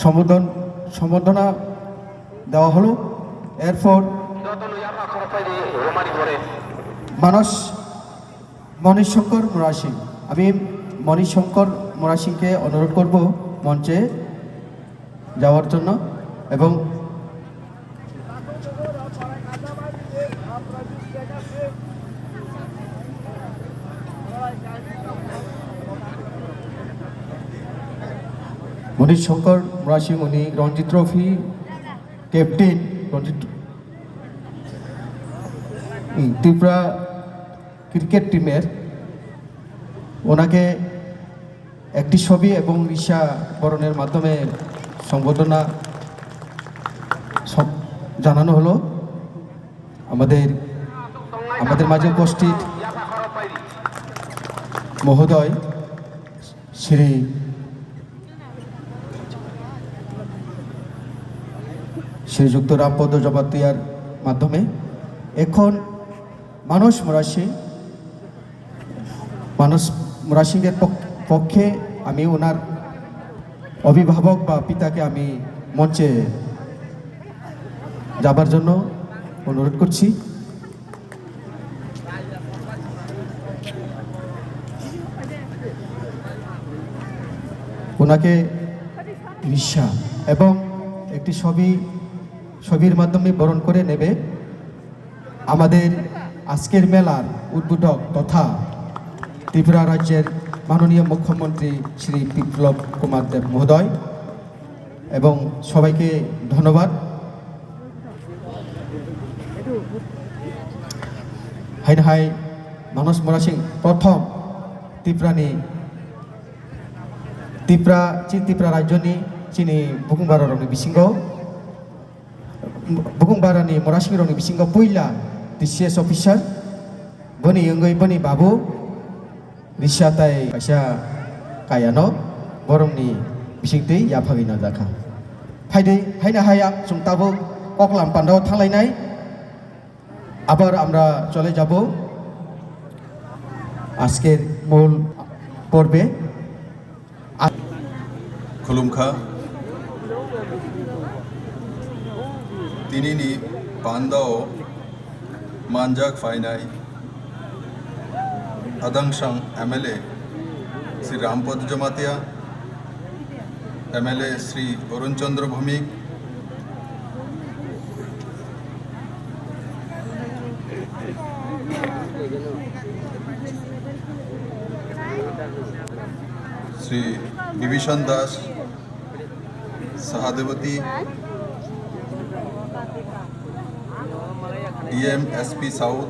সম্বর্ধনা দেওয়া হলো। এরপর মণিশঙ্কর মোরা সিং, আমি মণিশঙ্কর মোরা সিংকে অনুরোধ করব মঞ্চে যাওয়ার জন্য। এবং মণিশঙ্কর মোরা সিং উনি Ranji trophy captain, Tripura cricket টিমের। ওনাকে একটি ছবি এবং রিসা বরণের মাধ্যমে সংবর্ধনা জানানো হলো। আমাদের মাঝে উপস্থিত মহোদয় শ্রীযুক্ত রামপদ জমাতিয়ার মাধ্যমে এখন মানস মোরা সিংয়ের পক্ষে আমি ওনার অভিভাবক বা পিতাকে আমি মঞ্চে যাবার জন্য অনুরোধ করছি। ওনাকে রিসা এবং একটি ছবির মাধ্যমে বরণ করে নেবে আমাদের আজকের মেলার উদ্বোধক তথা ত্রিপুরা রাজ্যের মাননীয় মুখ্যমন্ত্রী শ্রী বিপ্লব কুমার দেব মহোদয়। এবং সবাইকে ধন্যবাদ। হাই মানস মোরা সিং প্রথম ত্রিপুরা রাজ্যनि चिनि बुकुंबारनि बिसिंगाव बुकुंबारानि मोरा सिंरनि बिसिंगाव पहिला DCS अफिसार बनि अंगै बनि बाबु रिसाताय आइसा कायानो बरमनि बिसिंतै याफागिना जाखा फायदै हायना हाया सुंताबो ककलाम पान्डाव थांलायनाय। আবার আমরা চলে যাব আজকের মূল পর্বে। खुलुमखा तिनिनि पान्डाव मानजाक फाइनाय अदंशां MLA श्री रामपद जमातिया, MLA श्री अरुण चंद्र भौमिक, श्री विभीषण दास सहादेवती, DM SP south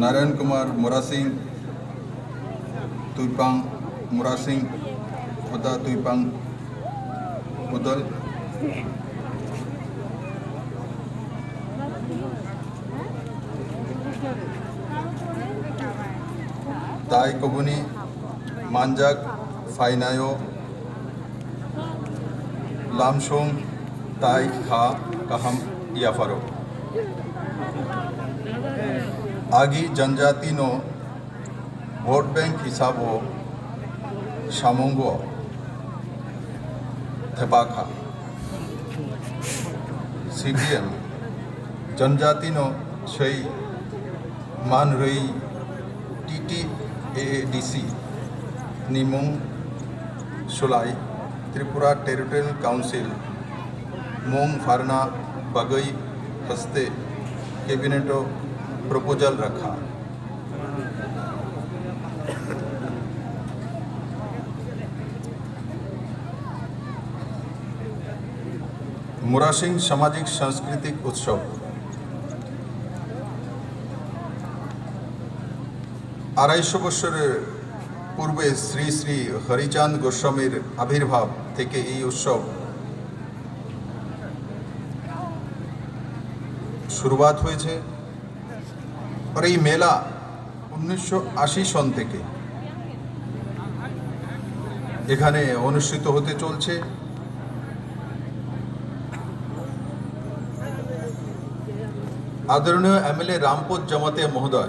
Narayan Kumar मोरा सिंह, तुइपांग मोरा सिंह खुदा तुइपांग उदल, ताई कबुनी मानजाक फाइनायो लामसोंग ताई खा कहम याफारो आगी जनजाति नो भोट बैंक हिसाबो शामुंगो थेपाखा CPM जनजाति नो छई मान रही TTADC निमुंग सुलाई Tripura territorial council मोंग फारना Bagai हस्ते कैबिनेटो प्रपोजल रखा। मोरा सिंह सामाजिक सांस्कृतिक उत्सव 250 বছরের পূর্বে শ্রী শ্রী হরিচাঁদ গোস্বামীর আবির্ভাব থেকে এই উৎসব শুরুয়াত হয়েছে। আর এই মেলা 1980 সন থেকে এখানে অনুষ্ঠিত হতে চলছে। आदरणीय MLA रामपद जमातिया महोदय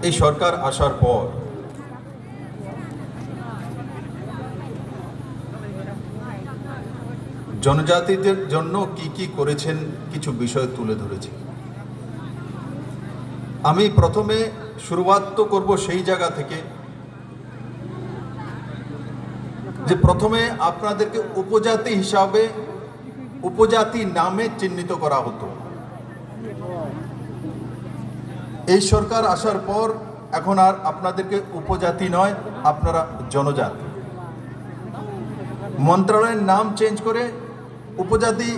এই সরকার আসার পর জনজাতিদের জন্য কি কি করেছেন কিছু বিষয় তুলে ধরেছি। আমি প্রথমে শুরুয়াত তো করব সেই জায়গা থেকে যে প্রথমে আপনাদেরকে উপজাতি হিসাবে উপজাতি নামে চিহ্নিত করা হতো। এই সরকার আসার পর এখন আর আপনাদেরকে উপজাতি নয়, আপনারা জনজাতি। মন্ত্রণালয়ের নাম চেঞ্জ করে উপজাতি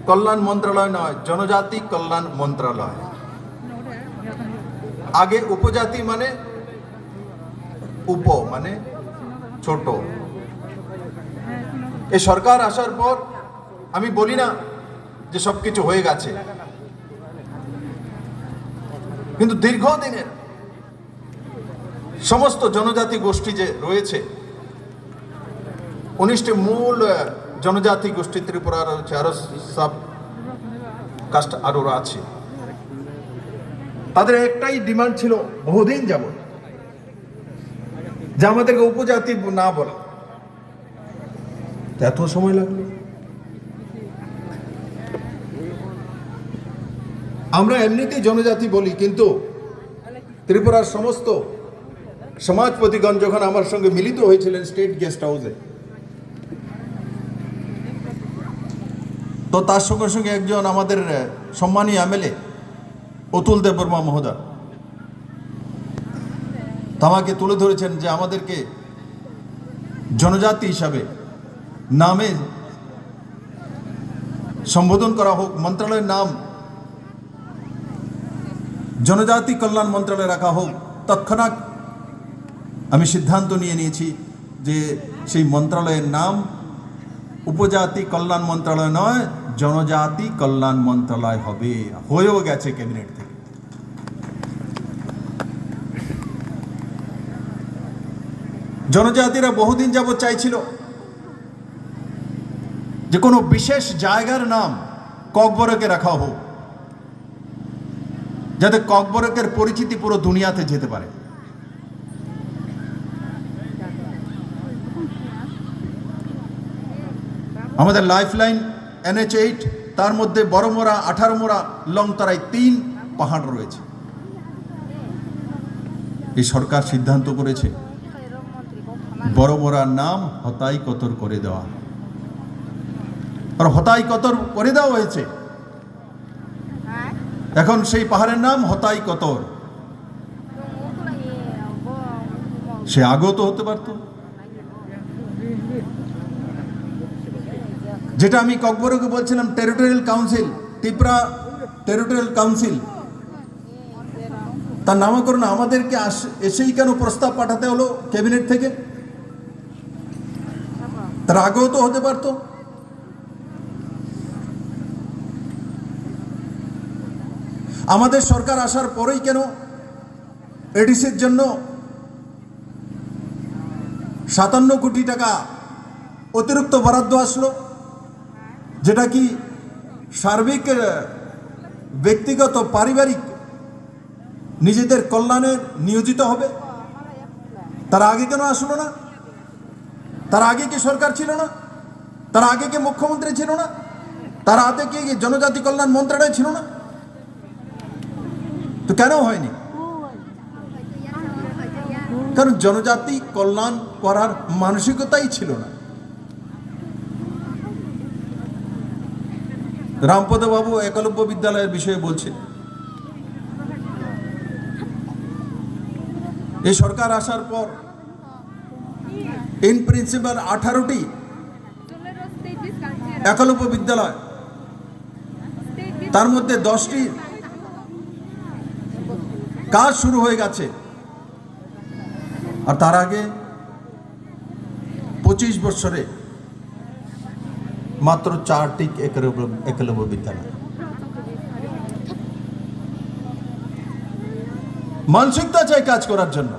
কল্যাণ মন্ত্রণালয় নয়, জনজাতি কল্যাণ মন্ত্রণালয়। আগে উপজাতি মানে উপ মানে ছোট। এই সরকার আসার পর আমি বলি না যে সবকিছু হয়ে গেছে, কিন্তু দীর্ঘদিনের সমস্ত জনজাতি গোষ্ঠী যে রয়েছে, 19টি মূল জনজাতি গোষ্ঠী ত্রিপুরার রয়েছে, আরো সব কাস্ট আরো আছে। তাদের একটাই ডিমান্ড ছিল বহুদিন যাবত যে আমাদেরকে উপজাতি না বলা। এত সময় লাগলো। আমরা এমনিতেই জনজাতি বলি, কিন্তু ত্রিপুরার সমস্ত সমাজপতিগণ যখন আমার সঙ্গে মিলিত হয়েছিলেন স্টেট গেস্ট হাউসে, তো তার সঙ্গে সঙ্গে একজন আমাদের সম্মানীয় এমএলএ অতুল দেববর্মা মহোদয় আমাকে তুলে ধরেছেন যে আমাদেরকে জনজাতি হিসাবে নামে সম্বোধন করা হোক, মন্ত্রণালয়ের নাম জনজাতি কল্যাণ মন্ত্রণালয় রাখা হোক। তৎক্ষণাৎ আমি সিদ্ধান্ত নিয়ে নিয়েছি যে সেই মন্ত্রণালয়ের নাম উপজাতি কল্যাণ মন্ত্রণালয় নয়, জনজাতি কল্যাণ মন্ত্রণালয় হবে। হয়েও গেছে ক্যাবিনেট থেকে। জনজাতিরা বহুদিন যাবত চাইছিল যে কোনো বিশেষ জায়গার নাম ককবরকে রাখা হোক, যাতে ককবরকের পরিচিতি পুরো দুনিয়াতে যেতে পারে। আমাদের লাইফলাইন NH8, তার মধ্যে বড়মোড়া, 18 মোড়া, লংতরাই 3 পাহাড় রয়েছে। এই সরকার সিদ্ধান্ত করেছে বড়মোড়ার নাম হতাই কতর করে দেওয়া, আর হতাই কতর করে দেওয়া হয়েছে। এখন সেই পাহাড়ের নাম হতাই কতর। সে আগেও তো হতে পারত। যেটা আমি ককবরকে বলছিলাম territorial council, Tripura territorial council, তার নামকরণ আমাদেরকে এসেই কেন প্রস্তাব পাঠাতে হলো ক্যাবিনেট থেকে? তার আগেও তো হতে পারত। আমাদের সরকার আসার পরেই কেন এডিসির জন্য 57 কোটি টাকা অতিরিক্ত বরাদ্দ আসলো, যেটা কি সার্বিক ব্যক্তিগত পারিবারিক নিজেদের কল্যাণে নিয়োজিত হবে? তার আগে কেন আসলো না? তার আগে কি সরকার ছিল না? তার আগে কি মুখ্যমন্ত্রী ছিল না? তার আগে কি জনজাতি কল্যাণ মন্ত্রণালয় ছিল না? তো কেন হয়নি? কারণ জনজাতি কল্যাণ করার মানসিকতাই ছিল না। রামপদ বাবু একলব্য বিদ্যালয়ের বিষয়ে বলছেন, এই সরকার আসার পর ইন প্রিন্সিপাল 18টি একলব্য বিদ্যালয়, তার মধ্যে 10টি কাজ শুরু হয়ে গেছে। আর তার আগে 25 বছরে মাত্র 4টি একলব্য বিদ্যালয়। মানসিকতা চাই কাজ করার জন্য,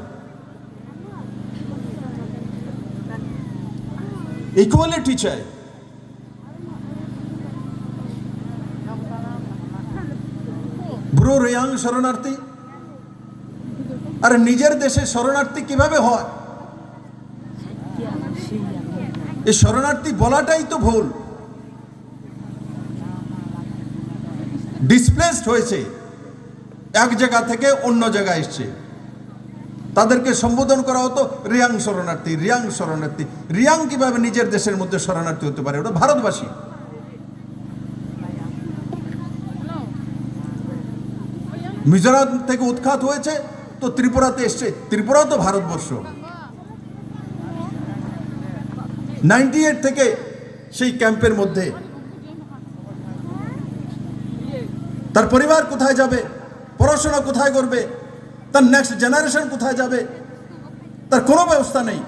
ইকুয়ালিটি চাই। ব্রো রেয়াং শরণার্থী, আর নিজের দেশে শরণার্থী কিভাবে হয়? এই শরণার্থী বলাটাই তো ভুল। ডিসপ্লেসড হয়েছে, এক জায়গা থেকে অন্য জায়গায় এসছে, তাদেরকে সম্বোধন করা হতো রিয়াং শরণার্থী, রিয়াং শরণার্থী। রিয়াং কিভাবে নিজের দেশের মধ্যে শরণার্থী হতে পারে? ওটা ভারতবাসী। মিজোরাম থেকে উৎখাত হয়েছে তো ত্রিপুরাতে এসছে, ত্রিপুরাও তো ভারতবর্ষ। 98 থেকে সেই ক্যাম্পের মধ্যে। তার পরিবার কোথায় যাবে, পড়াশোনা কোথায় করবে, তার নেক্সট জেনারেশন কোথায় যাবে, তার কোনো ব্যবস্থা নেই।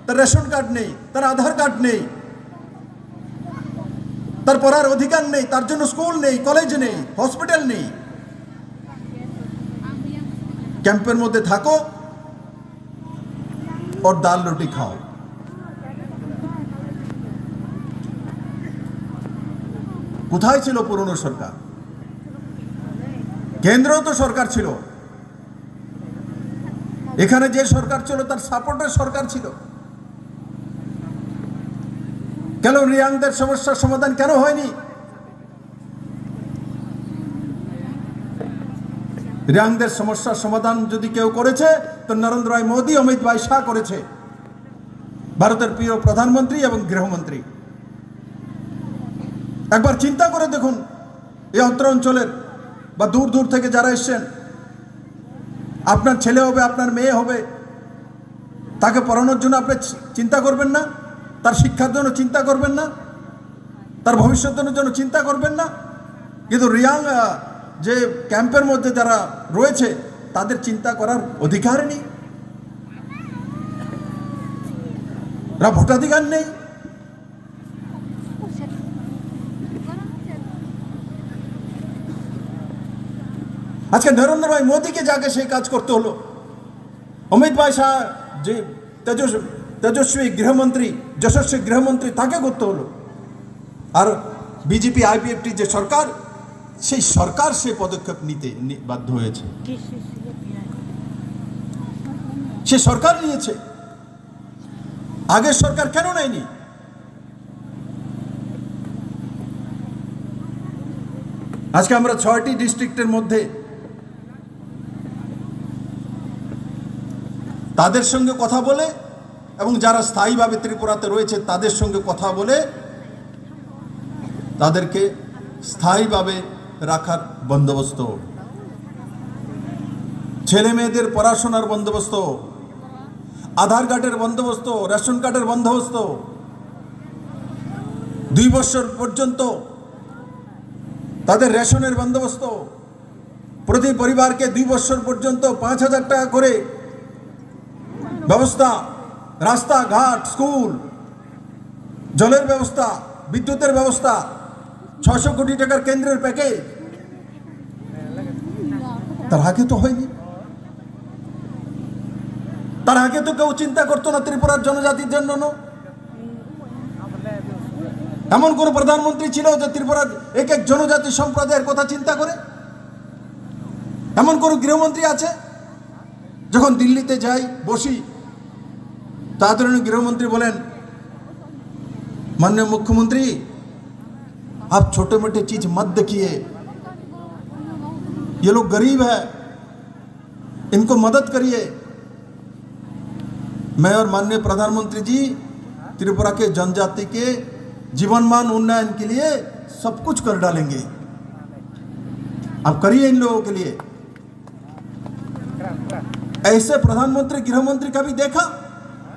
তার রেশন কার্ড নেই, তার আধার কার্ড নেই, তার পড়ার অধিকার নেই, তার জন্য স্কুল নেই, কলেজ নেই, হসপিটাল নেই। ক্যাম্পের মধ্যে থাকো और दाल रोटी खाओ। কোথায় ছিল পুরনো সরকার? কেন্দ্রেও তো সরকার ছিল, এখানে যে সরকার ছিল তার সাপোর্টের সরকার ছিল। কেন রিয়াংদের সমস্যার সমাধান কেন হয়নি? রিয়াংদের সমস্যার সমাধান যদি কেউ করেছে তো নরেন্দ্র ভাই মোদী, অমিত ভাই শাহ করেছে, ভারতের প্রিয় প্রধানমন্ত্রী এবং গৃহমন্ত্রী। একবার চিন্তা করে দেখুন, এই অঞ্চলের বা দূর দূর থেকে যারা এসছেন, আপনার ছেলে হবে, আপনার মেয়ে হবে, তাকে পড়ানোর জন্য আপনি চিন্তা করবেন না? তার শিক্ষার জন্য চিন্তা করবেন না? তার ভবিষ্যতের জন্য চিন্তা করবেন না? কিন্তু রিয়াং যে ক্যাম্পের মধ্যে যারা রয়েছে তাদের চিন্তা করার অধিকার নেই, ভোটাধিকার নেই। আজকে নরেন্দ্র ভাই মোদীকে যাকে সেই কাজ করতে হলো, অমিত ভাই শাহ যে তেজস্বী গৃহমন্ত্রী, যশস্বী গৃহমন্ত্রী, তাকে করতে হলো। আর বিজেপি আইপিএফটি যে সরকার, সেই সরকার সেই পদক্ষেপ নিতে বাধ্য হয়েছে, সে সরকার নিয়েছে। আগের সরকার কেন নেয়নি? আজকে আমরা 6টি ডিস্ট্রিক্টের মধ্যে তাদের সঙ্গে কথা বলে এবং যারা স্থায়ীভাবে ত্রিপুরাতে রয়েছে তাদের সঙ্গে কথা বলে তাদেরকে স্থায়ীভাবে রাখার বন্দোবস্ত, ছেলে মেয়েদের পড়াশোনার বন্দোবস্ত, আধার কার্ডের বন্দোবস্ত, রেশন কার্ডের বন্দোবস্ত, 2 বছর পর্যন্ত তাদের রেশনের বন্দোবস্ত, প্রতি পরিবারকে 2 বছর পর্যন্ত 5,000 টাকা করে ব্যবস্থা, রাস্তাঘাট, স্কুল, জলের ব্যবস্থা, বিদ্যুতের ব্যবস্থা, 600 কোটি টাকার কেন্দ্রের প্যাকেজ। তার আগে তো হয়নি। তার আগে তো কেউ চিন্তা করতো না ত্রিপুরার জনজাতির জন্য। এমন কোন প্রধানমন্ত্রী ছিল যে ত্রিপুরার এক এক জনজাতি সম্প্রদায়ের কথা চিন্তা করে? এমন কোন গৃহমন্ত্রী আছে? যখন দিল্লিতে যাই, বসি, তাদের গৃহমন্ত্রী বলেন, माननीय मुख्यमंत्री आप छोटे मोटे चीज मत देखिए, ये लोग गरीब है, इनको मदद करिए। मैं और माननीय प्रधानमंत्री जी त्रिपुरा के जनजाति के जीवनमान उन्नयन के लिए सब कुछ कर डालेंगे, आप करिए इन लोगों के लिए। ऐसे प्रधानमंत्री गृहमंत्री कभी देखा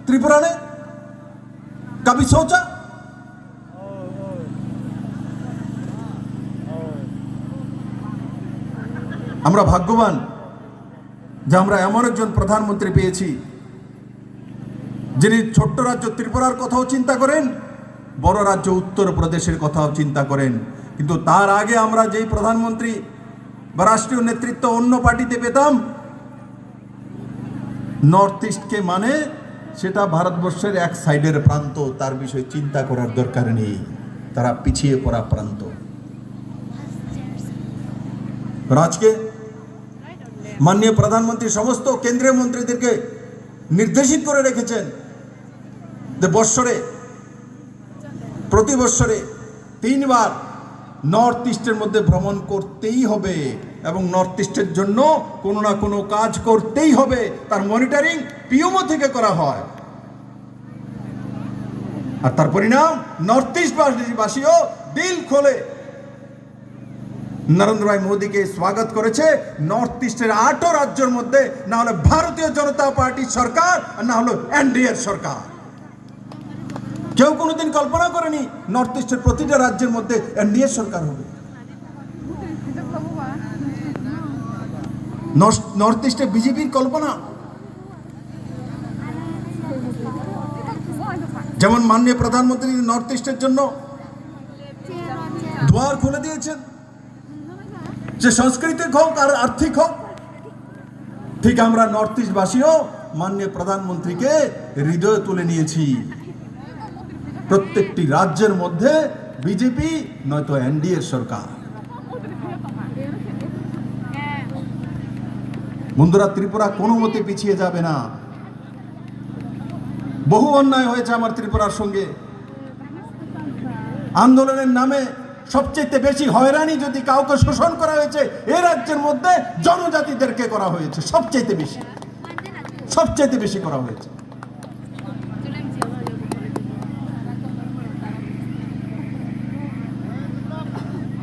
त्रिपुरा ने? कभी सोचा? আমরা ভাগ্যবান যে আমরা এমন একজন প্রধানমন্ত্রী পেয়েছি যিনি ছোট্ট রাজ্য ত্রিপুরার কথাও চিন্তা করেন, বড় রাজ্য উত্তরপ্রদেশের কথাও চিন্তা করেন। কিন্তু তার আগে আমরা যেই প্রধানমন্ত্রী বা রাষ্ট্রীয় নেতৃত্ব অন্য পার্টিতে পেতাম, নর্থ ইস্টকে মানে সেটা ভারতবর্ষের এক সাইডের প্রান্ত, তার বিষয়ে চিন্তা করার দরকার নেই, তারা পিছিয়ে পড়া প্রান্ত। আজকে মাননীয় প্রধানমন্ত্রী সমস্ত কেন্দ্রীয় মন্ত্রীদেরকে নির্দেশিত করে রেখেছেন যে বৎসরে, প্রতি বৎসরে 3 বার নর্থ ইস্টের মধ্যে ভ্রমণ করতেই হবে এবং নর্থ ইস্টের জন্য কোনো না কোনো কাজ করতেই হবে। তার মনিটরিং পিএমও থেকে করা হয়, আর তার পরিণাম নর্থ ইস্ট বাসীও দিল খোলে নরেন্দ্র ভাই মোদীকে স্বাগত করেছে। নর্থ ইস্টের 8ও রাজ্যের মধ্যে না হলে ভারতীয় জনতা পার্টির সরকার আর না হলো এনডিএর সরকার। কেউ কোনোদিন কল্পনা করেনি নর্থ ইস্টের প্রতিটা রাজ্যের মধ্যে এনডিএর সরকার হবে। নর্থ ইস্টে বিজেপির কল্পনা। যেমন মাননীয় প্রধানমন্ত্রী নর্থ ইস্টের জন্য দুয়ার খুলে দিয়েছেন, যে সাংস্কৃতিক হোক আর আর্থিক হোক। ঠিক আমরা নর্থ ইস্ট বাসীও মাননীয় প্রধানমন্ত্রীকে হৃদয়ে তুলে নিয়েছি। প্রত্যেকটি রাজ্যের মধ্যে বিজেপি নয়তো এনডিএর সরকার। বন্ধুরা, ত্রিপুরা কোনো মতে পিছিয়ে যাবে না। বহু অন্যায় হয়েছে আমার ত্রিপুরার সঙ্গে। আন্দোলনের নামে সবচেয়ে বেশি হয়রানি যদি কাউকে শোষণ করা হয়েছে এই রাজ্যের মধ্যে জনজাতিদেরকে করা হয়েছে। সবচেয়ে বেশি করা হয়েছে।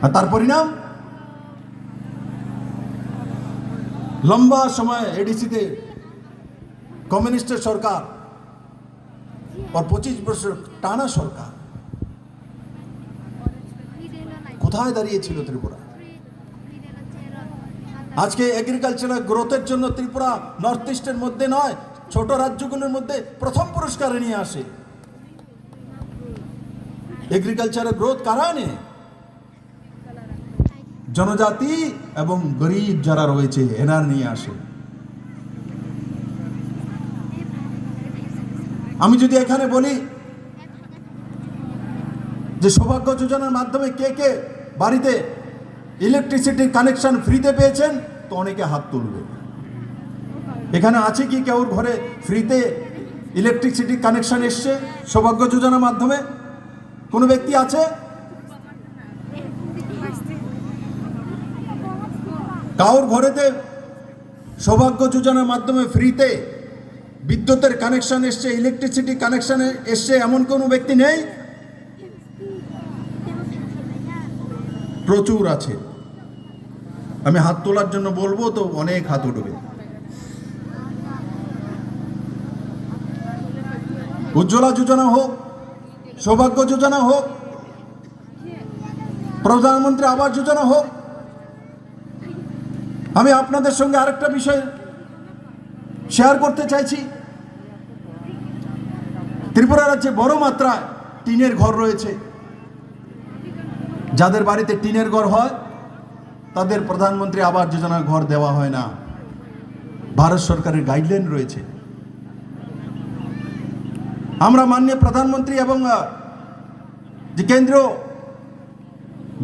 আর তার পরিণাম লম্বা সময় এডিসিতে কমিউনিস্টের সরকার আর 25 বছর টানা সরকার কোথায় দাঁড়িয়েছিল ত্রিপুরা? আজকে এগ্রিকালচারাল গ্রোথের জন্য ত্রিপুরা নর্থ ইস্টের মধ্যে নয়, ছোট রাজ্যগুলোর মধ্যে প্রথম পুরস্কার নিয়ে আসে। এগ্রিকালচারাল গ্রোথ কারা আনে? জনজাতি এবং গরিব যারা রয়েছে এনার নিয়ে আসে। আমি যদি এখানে বলি যে সৌভাগ্য যোজনার মাধ্যমে কে কে বাড়িতে ইলেকট্রিসিটির কানেকশন ফ্রিতে পেয়েছেন, তো অনেকে হাত তুলবে। এখানে আছে কি কেউর ঘরে ফ্রিতে ইলেকট্রিসিটি কানেকশন এসছে সৌভাগ্য যোজনার মাধ্যমে? কোনো ব্যক্তি আছে? কাউর ঘরেতে সৌভাগ্য যোজনার মাধ্যমে ফ্রিতে বিদ্যুতের কানেকশন এসছে, ইলেকট্রিসিটি কানেকশন এসছে, এমন কোনো ব্যক্তি নেই? প্রচুর আছে। আমি হাত তোলার জন্য বলবো তো অনেক হাত উঠবে। উজ্জ্বলা যোজনা হোক, সৌভাগ্য যোজনা হোক, প্রধানমন্ত্রী আবাস যোজনা হোক। আমি আপনাদের সঙ্গে আরেকটা বিষয় শেয়ার করতে চাইছি। ত্রিপুরা রাজ্যে বড় মাত্রায় টিনের ঘর রয়েছে। যাদের বাড়িতে টিনের ঘর হয় তাদের প্রধানমন্ত্রী আবাস যোজনার ঘর দেওয়া হয় না। ভারত সরকারের গাইডলাইন রয়েছে। আমরা মাননীয় প্রধানমন্ত্রী এবং যে কেন্দ্রীয়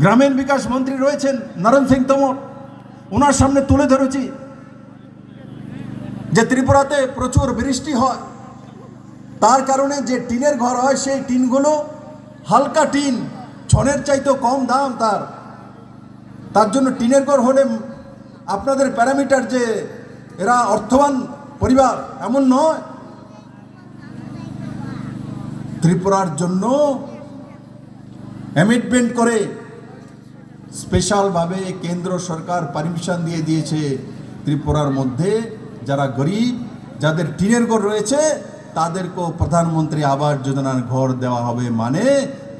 গ্রামীণ বিকাশ মন্ত্রী রয়েছেন নরেন্দ্র সিং তোমর, ওনার সামনে তুলে ধরেছি যে ত্রিপুরাতে প্রচুর বৃষ্টি হয়, তার কারণে যে টিনের ঘর হয় সেই টিনগুলো হালকা টিন, ছনের চাইতে কম দাম তার জন্য টিনের ঘর হলে আপনাদের প্যারামিটার যে এরা অর্থবান পরিবার এমন নয়। ত্রিপুরার জন্য অ্যামেন্ডমেন্ট করে স্পেশালভাবে কেন্দ্র সরকার পারমিশন দিয়ে দিয়েছে ত্রিপুরার মধ্যে যারা গরিব, যাদের টিনের ঘর রয়েছে তাদেরকেও প্রধানমন্ত্রী আবাস যোজনার ঘর দেওয়া হবে। মানে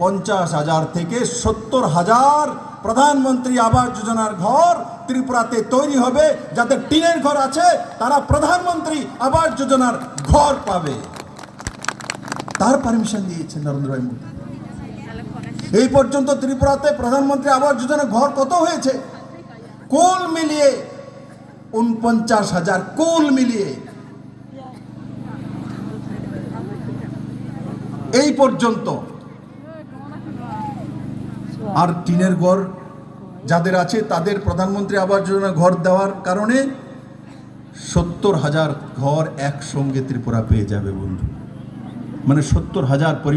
50,000 থেকে 70,000 প্রধানমন্ত্রী আবাস যোজনার ঘর ত্রিপুরাতে তৈরি হবে। যাদের টিনের ঘর আছে তারা প্রধানমন্ত্রী আবাস যোজনার ঘর পাবে। তার পারমিশন দিয়েছে নরেন্দ্র ভাই মোদী। এই পর্যন্ত ত্রিপুরাতে প্রধানমন্ত্রী আবাস যোজনার ঘর কত হয়েছে? কুল মিলিয়ে 49,000, কুল মিলিয়ে এই পর্যন্ত। আর টিনের ঘর যাদের আছে তাদের প্রধানমন্ত্রী আবাস যোজনা ঘর দেওয়ার কারণে 70,000 ঘর একসঙ্গে ত্রিপুরা পেয়ে যাবে বন্ধু। মানে 70,000 পরিবার।